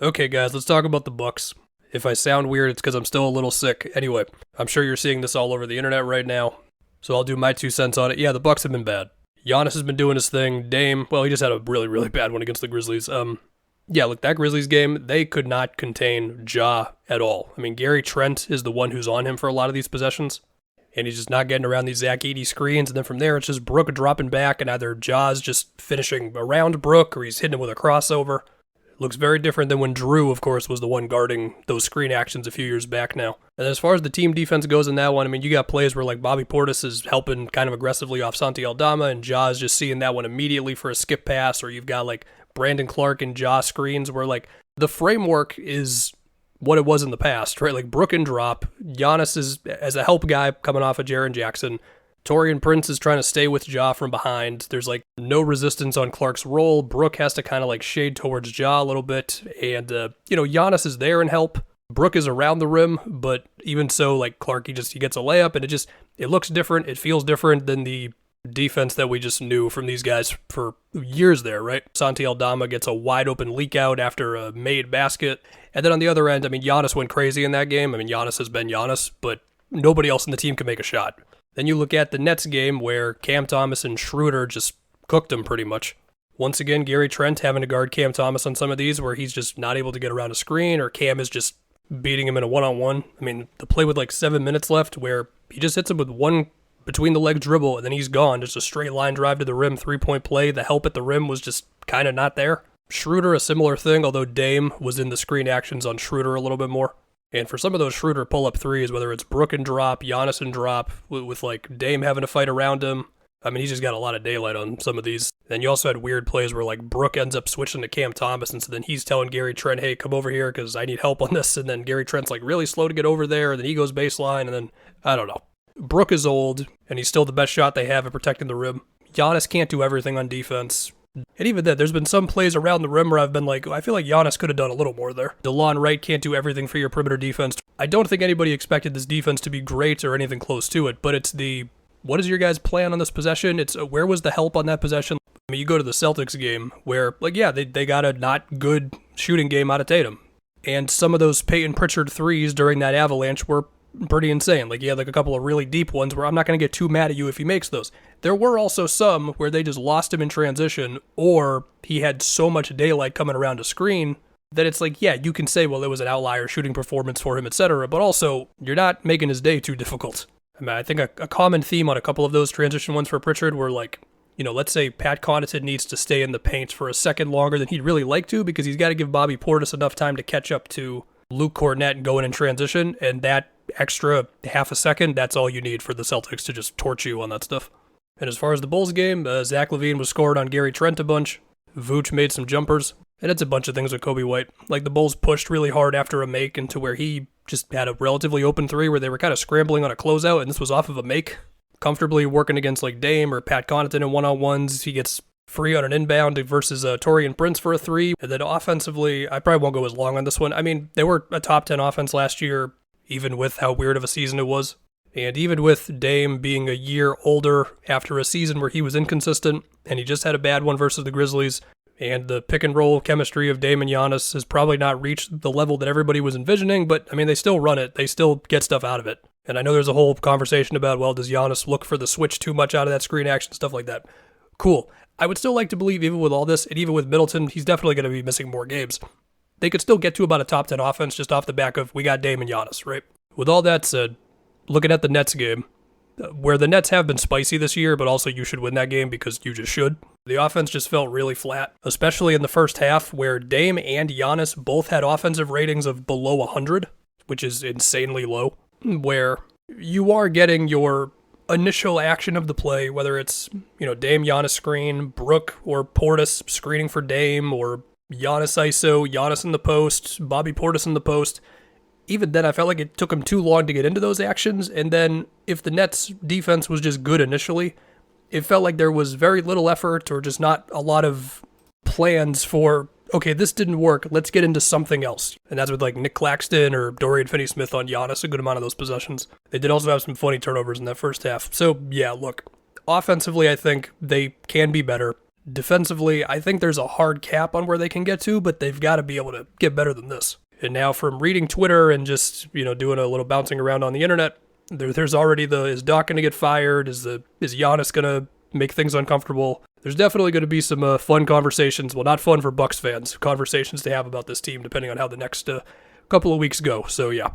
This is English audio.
Okay, guys, let's talk about the Bucks. If I sound weird, it's because I'm still a little sick. Anyway, I'm sure you're seeing this all over the internet right now, so I'll do my 2 cents on it. Yeah, the Bucks have been bad. Giannis has been doing his thing. Dame, well, he just had a really, really bad one against the Grizzlies. Yeah, look, that Grizzlies game, they could not contain Ja at all. I mean, Gary Trent is the one who's on him for a lot of these possessions, and he's just not getting around these Zach Edey screens, and then from there, it's just Brook dropping back, and either Ja's just finishing around Brook, or he's hitting him with a crossover. Looks very different than when Drew, of course, was the one guarding those screen actions a few years back now. And as far as the team defense goes in that one, I mean, you got plays where like Bobby Portis is helping kind of aggressively off Santi Aldama, and Ja is just seeing that one immediately for a skip pass, or you've got like Brandon Clark and Ja screens where like the framework is what it was in the past, right? Like Brook and drop, Giannis is as a help guy coming off of Jaren Jackson. Torian Prince is trying to stay with Ja from behind. There's like no resistance on Clark's roll. Brook has to kind of like shade towards Ja a little bit. And, Giannis is there and help. Brook is around the rim, but even so, like Clark, he gets a layup and it looks different. It feels different than the defense that we just knew from these guys for years there, right? Santi Aldama gets a wide open leak out after a made basket. And then on the other end, I mean, Giannis went crazy in that game. I mean, Giannis has been Giannis, but nobody else in the team can make a shot. Then you look at the Nets game where Cam Thomas and Schroeder just cooked him pretty much. Once again, Gary Trent having to guard Cam Thomas on some of these where he's just not able to get around a screen, or Cam is just beating him in a one-on-one. I mean, the play with like 7 minutes left where he just hits him with one between the legs dribble and then he's gone. Just a straight line drive to the rim, 3-point play. The help at the rim was just kind of not there. Schroeder, a similar thing, although Dame was in the screen actions on Schroeder a little bit more. And for some of those Schroeder pull-up threes, whether it's Brook and drop, Giannis and drop, with like Dame having to fight around him, I mean, he's just got a lot of daylight on some of these. Then you also had weird plays where like Brook ends up switching to Cam Thomas, and so then he's telling Gary Trent, hey, come over here because I need help on this. And then Gary Trent's like really slow to get over there, and then he goes baseline, and then, I don't know. Brook is old, and he's still the best shot they have at protecting the rim. Giannis can't do everything on defense. And even then, there's been some plays around the rim where I've been like, I feel like Giannis could have done a little more there. DeLon Wright can't do everything for your perimeter defense. I don't think anybody expected this defense to be great or anything close to it, but it's what is your guys' plan on this possession? It's where was the help on that possession? I mean, you go to the Celtics game where, like, yeah, they got a not good shooting game out of Tatum. And some of those Peyton Pritchard threes during that avalanche were pretty insane. Like, he had like a couple of really deep ones where I'm not going to get too mad at you if he makes those. There were also some where they just lost him in transition, or he had so much daylight coming around a screen that it's like, yeah, you can say, well, it was an outlier shooting performance for him, etc., but also, you're not making his day too difficult. I mean, I think a common theme on a couple of those transition ones for Pritchard were like, let's say Pat Connaughton needs to stay in the paint for a second longer than he'd really like to because he's got to give Bobby Portis enough time to catch up to Luke Cornett going in transition, and that extra half a second, that's all you need for the Celtics to just torch you on that stuff. And as far as the Bulls game, Zach LaVine was scored on Gary Trent a bunch. Vooch made some jumpers. And it's a bunch of things with Kobe White. Like the Bulls pushed really hard after a make into where he just had a relatively open three where they were kind of scrambling on a closeout, and this was off of a make. Comfortably working against like Dame or Pat Connaughton in one-on-ones. He gets free on an inbound versus Torian Prince for a three. And then offensively, I probably won't go as long on this one. I mean, they were a top 10 offense last year, even with how weird of a season it was. And even with Dame being a year older after a season where he was inconsistent, and he just had a bad one versus the Grizzlies, and the pick and roll chemistry of Dame and Giannis has probably not reached the level that everybody was envisioning, but I mean, they still run it. They still get stuff out of it. And I know there's a whole conversation about, well, does Giannis look for the switch too much out of that screen action, stuff like that. Cool. I would still like to believe, even with all this, and even with Middleton, he's definitely going to be missing more games. They could still get to about a top 10 offense just off the back of, we got Dame and Giannis, right? With all that said, looking at the Nets game, where the Nets have been spicy this year, but also you should win that game because you just should. The offense just felt really flat, especially in the first half where Dame and Giannis both had offensive ratings of below 100, which is insanely low, where you are getting your initial action of the play, whether it's, Dame Giannis screen, Brook or Portis screening for Dame, or Giannis ISO, Giannis in the post, Bobby Portis in the post. Even then, I felt like it took them too long to get into those actions, and then if the Nets defense was just good initially, it felt like there was very little effort or just not a lot of plans for, okay, this didn't work, let's get into something else. And that's with like Nick Claxton or Dorian Finney-Smith on Giannis, a good amount of those possessions. They did also have some funny turnovers in that first half. So yeah, look, offensively, I think they can be better. Defensively, I think there's a hard cap on where they can get to, but they've got to be able to get better than this. And now from reading Twitter and just, doing a little bouncing around on the internet, there's already is Doc going to get fired? Is Giannis going to make things uncomfortable? There's definitely going to be some fun conversations. Well, not fun for Bucks fans. Conversations to have about this team, depending on how the next couple of weeks go. So yeah,